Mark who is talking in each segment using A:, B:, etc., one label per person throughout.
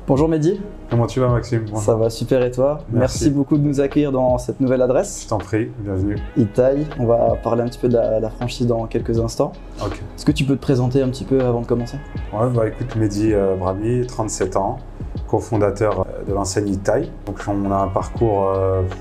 A: Bonjour Mehdi.
B: Comment tu vas Maxime? Bonjour.
A: Ça va super et toi? Merci beaucoup de nous accueillir dans cette nouvelle adresse.
B: Je t'en prie, bienvenue.
A: Itaï, on va parler un petit peu de la franchise dans quelques instants.
B: Ok.
A: Est-ce que tu peux te présenter un petit peu avant de commencer?
B: Ouais, bah écoute, Mehdi Brahmi, 37 ans, cofondateur de l'enseigne Itaï. Donc on a un parcours,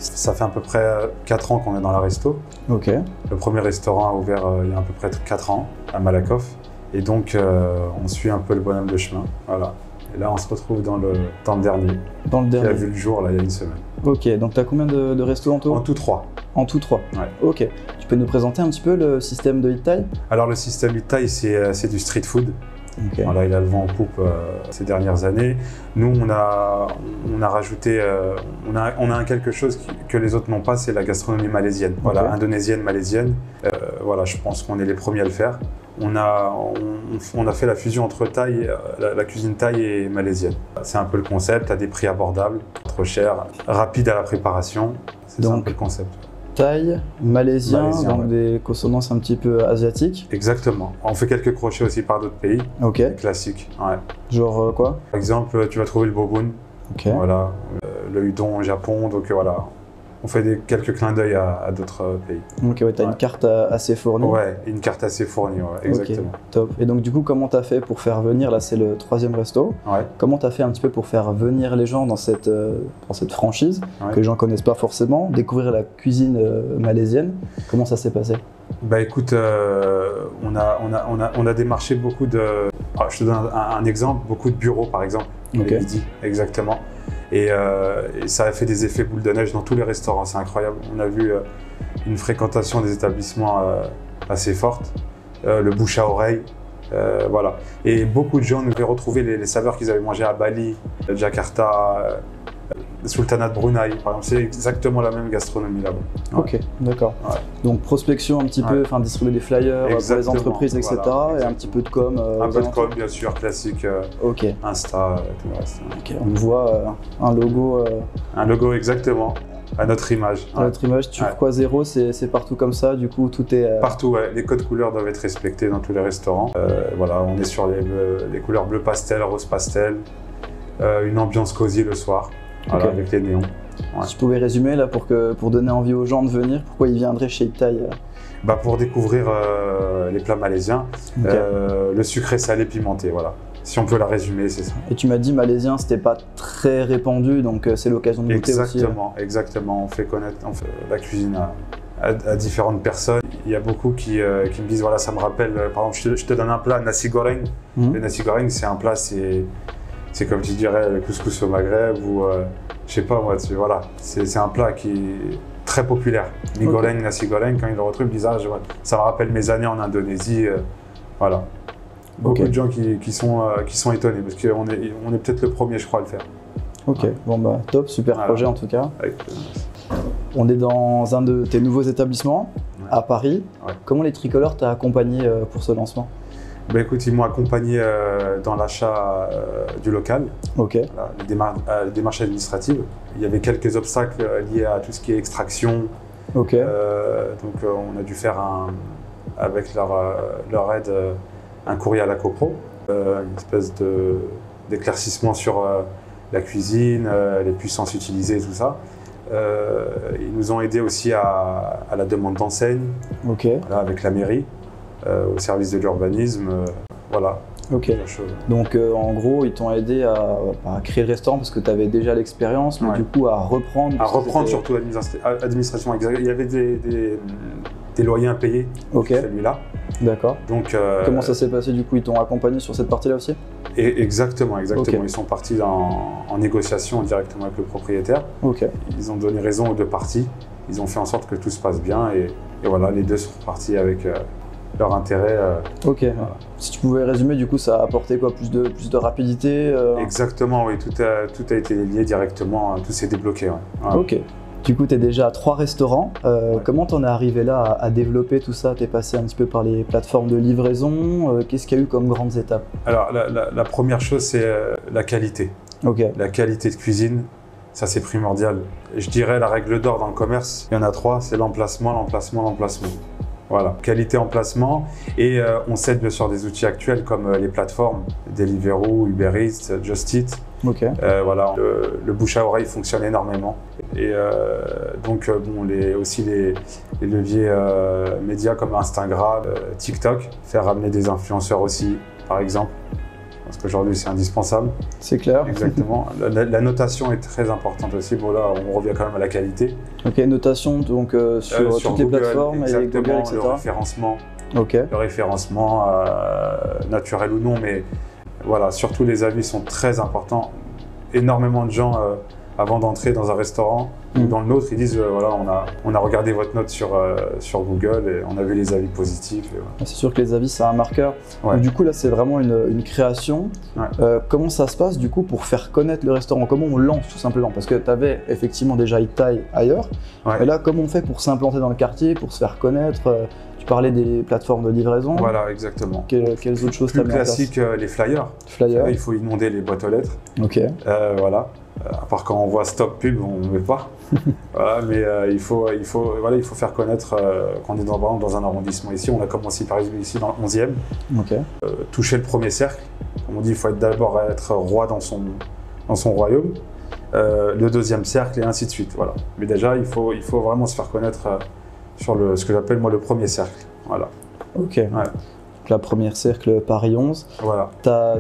B: ça fait à peu près 4 ans qu'on est dans la resto. Ok. Le premier restaurant a ouvert il y a à peu près 4 ans, à Malakoff. Et donc on suit un peu le bonhomme de chemin, voilà. Et là, on se retrouve dans le dernier.
A: Dans le dernier.
B: Qui a vu le jour, là, il y a une semaine.
A: Ok, donc tu as combien de restos en tout?
B: En tout 3. En tout 3.
A: Ouais. Ok. Tu peux nous présenter un petit peu le système de Itaï?
B: Alors, le système Itaï, c'est du street food. Okay. Voilà, il a le vent en poupe ces dernières années. Nous, on a rajouté, on a quelque chose que les autres n'ont pas, c'est la gastronomie malaisienne. Voilà, okay. Indonésienne, malaisienne. Voilà, je pense qu'on est les premiers à le faire. On a fait la fusion entre thaï, la cuisine thaï et malaisienne. C'est un peu le concept, à des prix abordables, trop cher, rapide à la préparation. C'est un peu le concept.
A: Thaï, malaisien, donc ouais. Des consonances un petit peu asiatiques.
B: Exactement. On fait quelques crochets aussi par d'autres pays. Ok. Classiques. Ouais.
A: Genre quoi?
B: Par exemple, tu vas trouver le bobun. Ok. Voilà. Le udon au Japon. Donc voilà. On fait quelques clins d'œil à d'autres pays.
A: Ok, ouais, tu as une carte assez fournie.
B: Ouais, une carte assez fournie, ouais, exactement.
A: Okay, top. Et donc du coup, comment tu as fait pour faire venir, là c'est le 3e resto, comment tu as fait un petit peu pour faire venir les gens dans cette franchise, que les gens ne connaissent pas forcément, découvrir la cuisine malaisienne? Comment ça s'est passé?
B: Bah écoute, on a démarché beaucoup de... Alors, je te donne un exemple, beaucoup de bureaux par exemple, les midis, exactement. Et ça a fait des effets boule de neige dans tous les restaurants, c'est incroyable. On a vu une fréquentation des établissements assez forte, le bouche à oreille, voilà. Et beaucoup de gens nous avaient retrouvé les saveurs qu'ils avaient mangées à Bali, Jakarta, Sultanat Brunei, par exemple. C'est exactement la même gastronomie là-bas. Ouais. Ok, d'accord. Ouais.
A: Donc prospection un petit peu, enfin distribuer des flyers pour les entreprises, etc. Voilà, et un petit peu de com.
B: Un peu de com, bien sûr, classique. Insta, tout le reste.
A: Okay. On voit un logo.
B: Un logo, exactement. À notre image.
A: À notre image, turquoise 0, c'est partout comme ça, du coup tout est...
B: Partout, ouais. Les codes couleurs doivent être respectés dans tous les restaurants. Voilà, on est sur les couleurs bleu pastel, rose pastel, une ambiance cosy le soir. Voilà, avec les néons. Ouais.
A: Si je pouvais résumer là pour donner envie aux gens de venir, pourquoi ils viendraient chez Itaï?
B: Bah pour découvrir les plats malaisiens, le sucré salé pimenté, voilà. Si on peut la résumer, c'est ça.
A: Et tu m'as dit malaisien, c'était pas très répandu, donc c'est l'occasion de goûter aussi.
B: Exactement. On fait connaître la cuisine à différentes personnes. Il y a beaucoup qui me disent, voilà, ça me rappelle, par exemple, je te donne un plat, nasi goreng. Le nasi goreng, c'est un plat, c'est comme tu dirais le couscous au Maghreb ou je sais pas moi, voilà. C'est un plat qui est très populaire. Mi goreng, nasi goreng, quand ils le retrouvent, ils disent ça me rappelle mes années en Indonésie, voilà. Beaucoup de gens qui sont étonnés parce qu'on est peut-être le premier, je crois, à le faire.
A: Ok, bon bah top, super projet en tout cas. On est dans un de tes nouveaux établissements à Paris. Comment les tricolores t'ont accompagné pour ce lancement?
B: Bah écoute, ils m'ont accompagné dans l'achat du local, voilà, les démarches administratives. Il y avait quelques obstacles liés à tout ce qui est extraction. Donc on a dû faire avec leur aide un courrier à la copro, une espèce d'éclaircissement sur la cuisine, les puissances utilisées et tout ça. Ils nous ont aidés aussi à la demande d'enseigne, voilà, avec la mairie. Au service de l'urbanisme, voilà.
A: Ok. Donc en gros, ils t'ont aidé à créer le restaurant parce que tu avais déjà l'expérience, mais du coup à reprendre.
B: À reprendre surtout l'administration. Il y avait des loyers impayés, celui-là.
A: D'accord. Donc comment ça s'est passé du coup? Ils t'ont accompagné sur cette partie-là aussi?
B: Exactement. Ils sont partis en négociation directement avec le propriétaire. Ils ont donné raison aux deux parties. Ils ont fait en sorte que tout se passe bien et voilà, les deux sont partis avec leur intérêt.
A: Voilà. Si tu pouvais résumer, du coup, ça a apporté quoi? Plus de rapidité
B: Exactement, oui. Tout a été lié directement, tout s'est débloqué. Ouais.
A: Ok. Du coup, tu es déjà à 3 restaurants. Comment t'en es arrivé là à développer tout ça? Tu es passé un petit peu par les plateformes de livraison. Qu'est-ce qu'il y a eu comme grandes étapes?
B: Alors, la première chose, c'est la qualité. La qualité de cuisine, ça c'est primordial. Je dirais la règle d'or dans le commerce, il y en a 3, c'est l'emplacement, l'emplacement, l'emplacement. Voilà, qualité en placement. Et on s'aide bien sûr des outils actuels comme les plateformes, Deliveroo, Uber Eats, Just Eat. Voilà, le bouche à oreille fonctionne énormément. Et donc, aussi les leviers médias comme Instagram, TikTok, faire ramener des influenceurs aussi, par exemple. Parce qu'aujourd'hui, c'est indispensable.
A: C'est clair.
B: Exactement. La notation est très importante aussi. Bon, là, on revient quand même à la qualité.
A: Ok, notation donc, sur toutes les plateformes et Google, etc.
B: Le référencement.
A: Ok.
B: Le référencement, naturel ou non, mais voilà, surtout les avis sont très importants. Énormément de gens, avant d'entrer dans un restaurant ou dans le nôtre, ils disent voilà, on a regardé votre note sur Google et on a vu les avis positifs. Voilà.
A: C'est sûr que les avis, c'est un marqueur. Donc, du coup, là, c'est vraiment une création. Comment ça se passe, du coup, pour faire connaître le restaurant? Comment on lance, tout simplement? Parce que tu avais effectivement déjà Itaï ailleurs. Mais là, comment on fait pour s'implanter dans le quartier, pour se faire connaître? Tu parlais des plateformes de livraison.
B: Voilà, exactement.
A: Quelles autres choses tu as mis en place?
B: Classique, les flyers. Il faut inonder les boîtes aux lettres.
A: Ok.
B: Voilà. À part quand on voit stop pub, on ne met pas. Voilà, mais il faut faire connaître qu'on est dans un arrondissement ici. On a commencé par exemple ici dans le 11e. Toucher le premier cercle. Comme on dit, il faut d'abord être roi dans son royaume. Le deuxième cercle et ainsi de suite. Voilà. Mais déjà, il faut vraiment se faire connaître sur ce que j'appelle moi le premier cercle. Voilà.
A: Ok. Ouais. Donc, la première cercle Paris 11.
B: Voilà.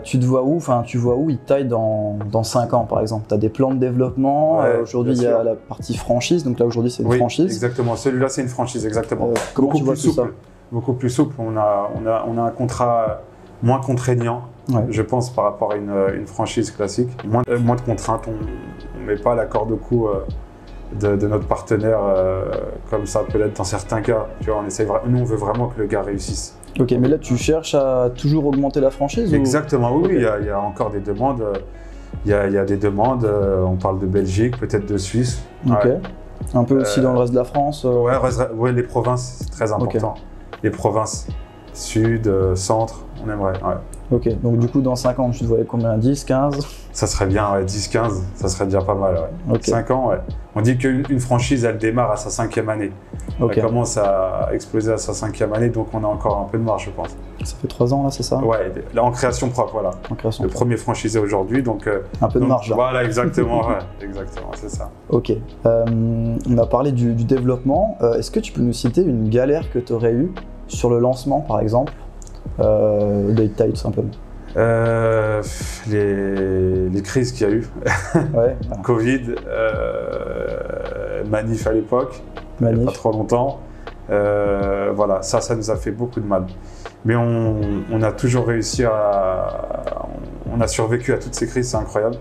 A: Tu te vois où? Enfin, tu vois où Itaï dans 5 ans, par exemple? Tu as des plans de développement. Aujourd'hui, il y a la partie franchise. Donc là, aujourd'hui, c'est une franchise.
B: Exactement. Celui-là, c'est une franchise, exactement.
A: Comment tu vois tout ça?
B: Beaucoup plus souple. On a un contrat moins contraignant, je pense, par rapport à une franchise classique. Moins de contraintes. On ne met pas la corde au cou de notre partenaire comme ça peut l'être dans certains cas. Tu vois, nous, on veut vraiment que le gars réussisse.
A: Ok, mais là, tu cherches à toujours augmenter la franchise?
B: Exactement, oui. Il y a encore des demandes. Il y a des demandes. On parle de Belgique, peut-être de Suisse.
A: Ok. Un peu aussi dans le reste de la France?
B: Ouais, les provinces, c'est très important. Les provinces, sud, centre, on aimerait.
A: Ok, donc du coup, dans 5 ans, tu te voyais combien? 10, 15?
B: Ça serait bien, 10, 15, ça serait déjà pas mal. 5 ans, On dit qu'une franchise, elle démarre à sa 5e année. Elle commence à exploser à sa 5e année, donc on a encore un peu de marge, je pense.
A: Ça fait 3 ans, là, c'est ça?
B: Ouais, là, en création propre, voilà. Le premier franchisé aujourd'hui, donc…
A: un peu de marge, là.
B: Voilà, exactement, exactement, c'est ça.
A: Ok. On a parlles du développement. Est-ce que tu peux nous citer une galère que tu aurais eue sur le lancement, par exemple, d'Itaï, tout simplement?
B: Les crises qu'il y a eu, Covid, Manif à l'époque, il n'y a pas trop longtemps, voilà, ça nous a fait beaucoup de mal. Mais on a toujours réussi on a survécu à toutes ces crises, c'est incroyable.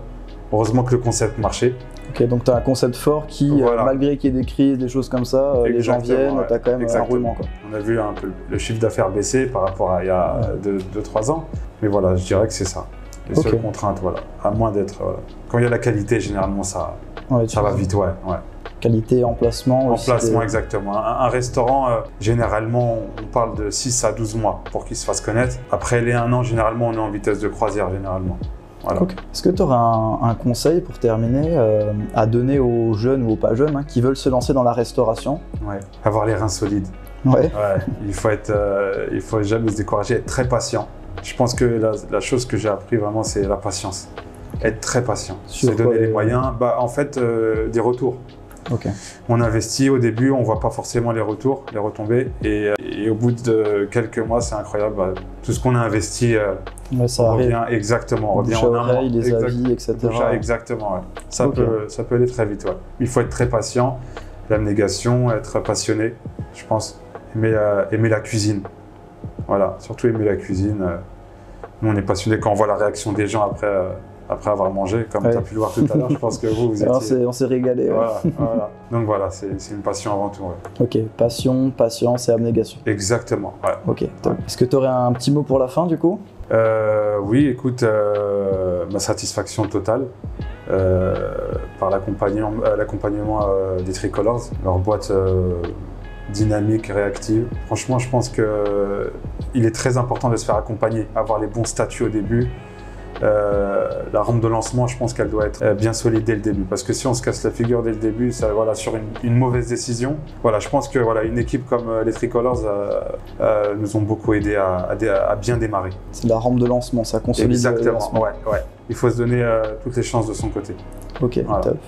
B: Heureusement que le concept marchait. Ok,
A: donc tu as un concept fort qui, malgré qu'il y ait des crises, des choses comme ça, les gens viennent, tu as quand même un roulement.
B: On a vu un peu le chiffre d'affaires baisser par rapport à il y a 2-3 ans. Mais voilà, je dirais que c'est ça. Les seules contraintes, voilà. À moins d'être… Quand il y a la qualité, généralement, ça va vite,
A: Qualité, emplacement.
B: Emplacement, exactement. Un restaurant, généralement, on parle de 6 à 12 mois pour qu'il se fasse connaître. Après les 1 an, généralement, on est en vitesse de croisière, généralement. Voilà.
A: Est-ce que tu aurais un conseil pour terminer à donner aux jeunes ou aux pas jeunes qui veulent se lancer dans la restauration?
B: Avoir les reins solides. Il faut jamais se décourager, être très patient. Je pense que la chose que j'ai appris vraiment, c'est la patience. Être très patient. C'est donner les moyens. En fait, des retours. On investit au début, on ne voit pas forcément les retombées. Et au bout de quelques mois, c'est incroyable. Tout ce qu'on a investi
A: ça
B: revient exactement.
A: Revient en oreille, les avis, etc.
B: Exactement. Ça peut aller très vite. Il faut être très patient. L'abnégation, être passionné, je pense. Aimer la cuisine. Voilà, surtout aimer la cuisine. Nous, on est passionnés quand on voit la réaction des gens après avoir mangé, comme tu as pu le voir tout à l'heure. Je pense que vous étiez…
A: On s'est régalé.
B: Voilà. Donc voilà, c'est une passion avant tout.
A: Ok, passion, patience et abnégation.
B: Exactement.
A: Ok, top. Est-ce que tu aurais un petit mot pour la fin, du coup?
B: Oui, écoute, ma satisfaction totale par l'accompagnement des Tricolores, leur boîte dynamique, réactive. Franchement, je pense qu'il est très important de se faire accompagner, avoir les bons statuts au début, La rampe de lancement, je pense qu'elle doit être bien solide dès le début. Parce que si on se casse la figure dès le début, ça, voilà, sur une mauvaise décision, voilà, je pense que voilà, une équipe comme les Tricolors nous ont beaucoup aidé à bien démarrer.
A: C'est la rampe de lancement, ça consolide.
B: Exactement, ouais. Il faut se donner toutes les chances de son côté.
A: Ok, voilà. Top.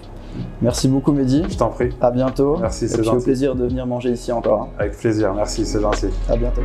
A: Merci beaucoup Mehdi.
B: Je t'en prie.
A: À bientôt.
B: Merci, c'est
A: gentil.
B: gentil.
A: Au plaisir de venir manger ici encore.
B: Avec plaisir, merci, c'est gentil.
A: À bientôt.